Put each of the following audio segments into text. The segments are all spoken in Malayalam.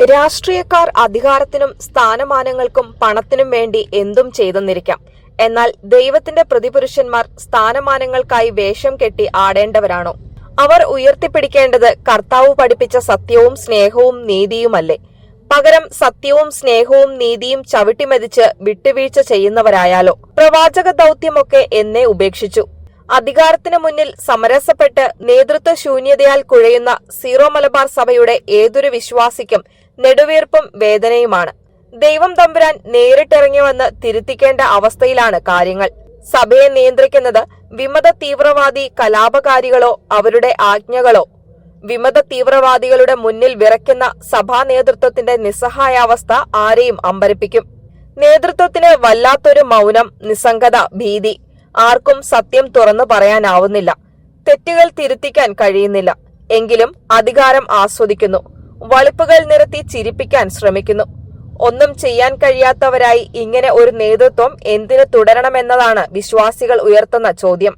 രാഷ്ട്രീയക്കാർ അധികാരത്തിനും സ്ഥാനമാനങ്ങൾക്കും പണത്തിനും വേണ്ടി എന്തും ചെയ്തെന്നിരിക്കാം. എന്നാൽ ദൈവത്തിന്റെ പ്രതിപുരുഷന്മാർ സ്ഥാനമാനങ്ങൾക്കായി വേഷം കെട്ടി ആടേണ്ടവരാണോ? അവർ ഉയർത്തിപ്പിടിക്കേണ്ടത് കർത്താവ് പഠിപ്പിച്ച സത്യവും സ്നേഹവും നീതിയുമല്ലേ? പകരം സത്യവും സ്നേഹവും നീതിയും ചവിട്ടിമെതിച്ച് വിട്ടുവീഴ്ച ചെയ്യുന്നവരായാലോ? പ്രവാചക ദൗത്യമൊക്കെ എന്നേ ഉപേക്ഷിച്ചു. അധികാരത്തിനു മുന്നിൽ സമരസപ്പെട്ട് നേതൃത്വ ശൂന്യതയാൽ കുഴയുന്ന സീറോ മലബാർ സഭയുടെ ഏതൊരു വിശ്വാസിക്കും നെടുവീർപ്പും വേദനയുമാണ്. ദൈവം തമ്പുരാൻ നേരിട്ടിറങ്ങി വന്ന് തിരുത്തിക്കേണ്ട അവസ്ഥയിലാണ് കാര്യങ്ങൾ. സഭയെ നിയന്ത്രിക്കുന്നത് വിമത തീവ്രവാദി കലാപകാരികളോ അവരുടെ ആജ്ഞകളോ? വിമത തീവ്രവാദികളുടെ മുന്നിൽ വിറയ്ക്കുന്ന സഭാ നേതൃത്വത്തിന്റെ നിസ്സഹായാവസ്ഥ ആരെയും അമ്പരപ്പിക്കും. നേതൃത്വത്തിന് വല്ലാത്തൊരു മൗനം, നിസ്സംഗത, ഭീതി. ആർക്കും സത്യം തുറന്നു പറയാനാവുന്നില്ല. തെറ്റുകൾ തിരുത്തിക്കാൻ കഴിയുന്നില്ല. എങ്കിലും അധികാരം ആസ്വദിക്കുന്നു. വളിപ്പുകൾ നിരത്തി ചിരിപ്പിക്കാൻ ശ്രമിക്കുന്നു. ഒന്നും ചെയ്യാൻ കഴിയാത്തവരായി ഇങ്ങനെ ഒരു നേതൃത്വം എന്തിനു തുടരണമെന്നതാണ് വിശ്വാസികൾ ഉയർത്തുന്ന ചോദ്യം.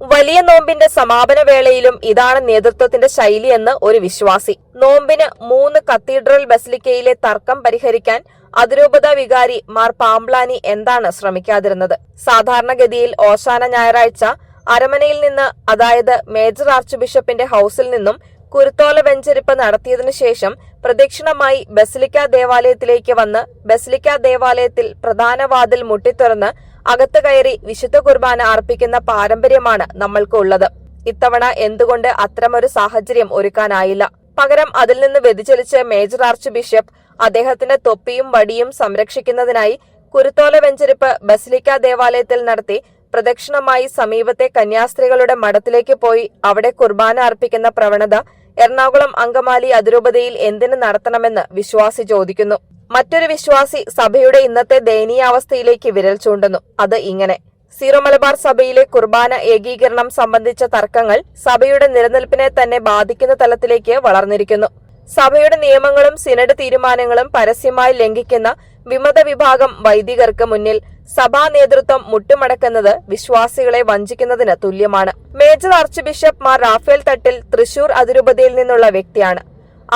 വലിയ നോമ്പിന്റെ സമാപന വേളയിലും ഇതാണ് നേതൃത്വത്തിന്റെ ശൈലിയെന്ന് ഒരു വിശ്വാസി. നോമ്പിന് 3 കത്തീഡ്രൽ ബസിലിക്കയിലെ തർക്കം പരിഹരിക്കാൻ അതിരൂപത വികാരി മാർ പാംബ്ലാനി എന്താണ് ശ്രമിക്കാതിരുന്നത്? സാധാരണഗതിയിൽ ഓശാന ഞായറാഴ്ച അരമനയിൽ നിന്ന്, അതായത് മേജർ ആർച്ച് ബിഷപ്പിന്റെ ഹൌസിൽ നിന്നും കുരുത്തോല വെഞ്ചരിപ്പ് നടത്തിയതിനു ശേഷം പ്രദക്ഷിണമായി ബസിലിക്ക ദേവാലയത്തിലേക്ക് വന്ന് ബസിലിക്ക ദേവാലയത്തിൽ പ്രധാന വാതിൽ മുട്ടിത്തുറന്ന് അകത്ത് കയറി വിശുദ്ധ കുർബാന അർപ്പിക്കുന്ന പാരമ്പര്യമാണ് നമ്മൾക്ക് ഉള്ളത്. ഇത്തവണ എന്തുകൊണ്ട് അത്തരമൊരു സാഹചര്യം ഒരുക്കാനായില്ല? പകരം അതിൽ നിന്ന് വ്യതിചലിച്ച് മേജർ ആർച്ച് ബിഷപ്പ് അദ്ദേഹത്തിന്റെ തൊപ്പിയും വടിയും സംരക്ഷിക്കുന്നതിനായി കുരുത്തോല വെഞ്ചരിപ്പ് ബസിലിക്ക ദേവാലയത്തിൽ നടത്തി പ്രദക്ഷിണമായി സമീപത്തെ കന്യാസ്ത്രീകളുടെ മഠത്തിലേക്ക് പോയി അവിടെ കുർബാന അർപ്പിക്കുന്ന പ്രവണത എറണാകുളം അങ്കമാലി അതിരൂപതയിൽ എന്തിനു നടത്തണമെന്ന് വിശ്വാസി ചോദിക്കുന്നു. മറ്റൊരു വിശ്വാസി സഭയുടെ ഇന്നത്തെ ദയനീയാവസ്ഥയിലേക്ക് വിരൽ ചൂണ്ടുന്നു. അത് ഇങ്ങനെ: സീറോ മലബാർ സഭയിലെ കുർബാന ഏകീകരണം സംബന്ധിച്ച തർക്കങ്ങൾ സഭയുടെ നിലനിൽപ്പിനെ തന്നെ ബാധിക്കുന്ന തലത്തിലേക്ക് വളർന്നിരിക്കുന്നു. സഭയുടെ നിയമങ്ങളും സിനഡ് തീരുമാനങ്ങളും പരസ്യമായി ലംഘിക്കുന്ന വിമത വിഭാഗം വൈദികർക്ക് മുന്നിൽ സഭാ നേതൃത്വം മുട്ടുമടക്കുന്നത് വിശ്വാസികളെ വഞ്ചിക്കുന്നതിന് തുല്യമാണ്. Major archbishop Mar Raphael Thattil Thrissur അതിരൂപതയിൽ നിന്നുള്ള വ്യക്തിയാണ്.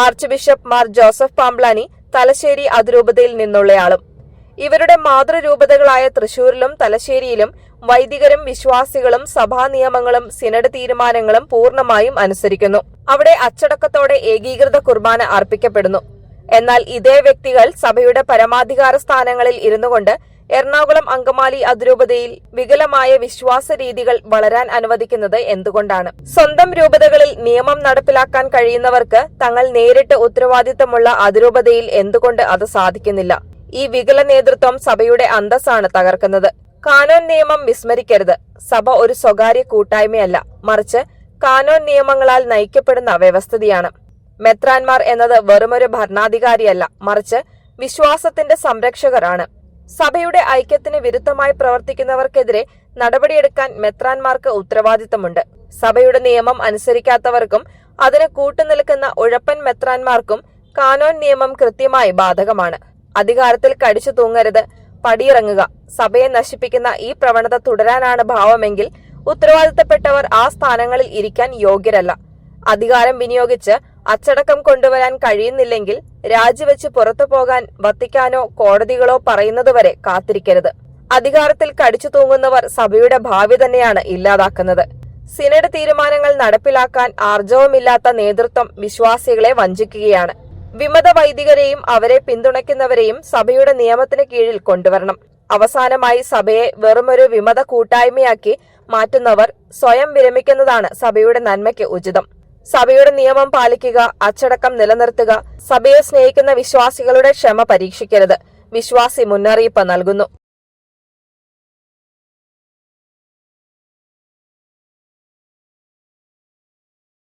ആർച്ച് ബിഷപ്പ് മാർ ജോസഫ് പാംബ്ലാനി തലശ്ശേരി അതിരൂപതയിൽ നിന്നുള്ളയാളും. ഇവരുടെ മാതൃരൂപതകളായ തൃശൂരിലും തലശ്ശേരിയിലും വൈദികരും വിശ്വാസികളും സഭാ നിയമങ്ങളും സിനഡ് തീരുമാനങ്ങളും പൂർണ്ണമായും അനുസരിക്കുന്നു. അവിടെ അച്ചടക്കത്തോടെ ഏകീകൃത കുർബാന അർപ്പിക്കപ്പെടുന്നു. എന്നാൽ ഇതേ വ്യക്തികൾ സഭയുടെ പരമാധികാര സ്ഥാനങ്ങളിൽ ഇരുന്നുകൊണ്ട് എറണാകുളം അങ്കമാലി അതിരൂപതയിൽ വികലമായ വിശ്വാസ രീതികൾ വളരാൻ അനുവദിക്കുന്നത് എന്തുകൊണ്ടാണ്? സ്വന്തം രൂപതകളിൽ നിയമം നടപ്പിലാക്കാൻ കഴിയുന്നവർക്ക് തങ്ങൾ നേരിട്ട് ഉത്തരവാദിത്തമുള്ള അതിരൂപതയിൽ എന്തുകൊണ്ട് അത് സാധിക്കുന്നില്ല? ഈ വികല നേതൃത്വം സഭയുടെ അന്തസ്സാണ് തകർക്കുന്നത്. കാനോൻ നിയമം വിസ്മരിക്കരുത്. സഭ ഒരു സ്വകാര്യ കൂട്ടായ്മയല്ല, മറിച്ച് കാനോൻ നിയമങ്ങളാൽ നയിക്കപ്പെടുന്ന വ്യവസ്ഥിതിയാണ്. മെത്രാൻമാർ എന്നത് വെറുമൊരു ഭരണാധികാരിയല്ല, മറിച്ച് വിശ്വാസത്തിന്റെ സംരക്ഷകരാണ്. സഭയുടെ ഐക്യത്തിന് വിരുദ്ധമായി പ്രവർത്തിക്കുന്നവർക്കെതിരെ നടപടിയെടുക്കാൻ മെത്രാൻമാർക്ക് ഉത്തരവാദിത്തമുണ്ട്. സഭയുടെ നിയമം അനുസരിക്കാത്തവർക്കും അതിന് കൂട്ടുനിൽക്കുന്ന ഉഴപ്പൻ മെത്രാൻമാർക്കും കാനോൻ നിയമം കൃത്യമായി ബാധകമാണ്. അധികാരത്തിൽ കടിച്ചു തൂങ്ങരുത്, പടിയിറങ്ങുക. സഭയെ നശിപ്പിക്കുന്ന ഈ പ്രവണത തുടരാനാണ് ഭാവമെങ്കിൽ ഉത്തരവാദിത്തപ്പെട്ടവർ ആ സ്ഥാനങ്ങളിൽ ഇരിക്കാൻ യോഗ്യരല്ല. അധികാരം വിനിയോഗിച്ച് അച്ചടക്കം കൊണ്ടുവരാൻ കഴിയുന്നില്ലെങ്കിൽ രാജിവെച്ച് പുറത്തു പോകാൻ വത്തിക്കാനോ കോടതികളോ പറയുന്നതുവരെ കാത്തിരിക്കരുത്. അധികാരത്തിൽ കടിച്ചു തൂങ്ങുന്നവർ സഭയുടെ ഭാവി തന്നെയാണ് ഇല്ലാതാക്കുന്നത്. സിനഡ് തീരുമാനങ്ങൾ നടപ്പിലാക്കാൻ ആർജവമില്ലാത്ത നേതൃത്വം വിശ്വാസികളെ വഞ്ചിക്കുകയാണ്. വിമത വൈദികരെയും അവരെ പിന്തുണയ്ക്കുന്നവരെയും സഭയുടെ നിയമത്തിന് കീഴിൽ കൊണ്ടുവരണം. അവസാനമായി സഭയെ വെറുമൊരു വിമത കൂട്ടായ്മയാക്കി മാറ്റുന്നവർ സ്വയം വിരമിക്കുന്നതാണ് സഭയുടെ നന്മയ്ക്ക് ഉചിതം. സഭയുടെ നിയമം പാലിക്കുക, അച്ചടക്കം നിലനിർത്തുക. സഭയെ സ്നേഹിക്കുന്ന വിശ്വാസികളുടെ ക്ഷമ പരീക്ഷിക്കരുത്. വിശ്വാസി മുന്നറിയിപ്പ് നൽകുന്നു.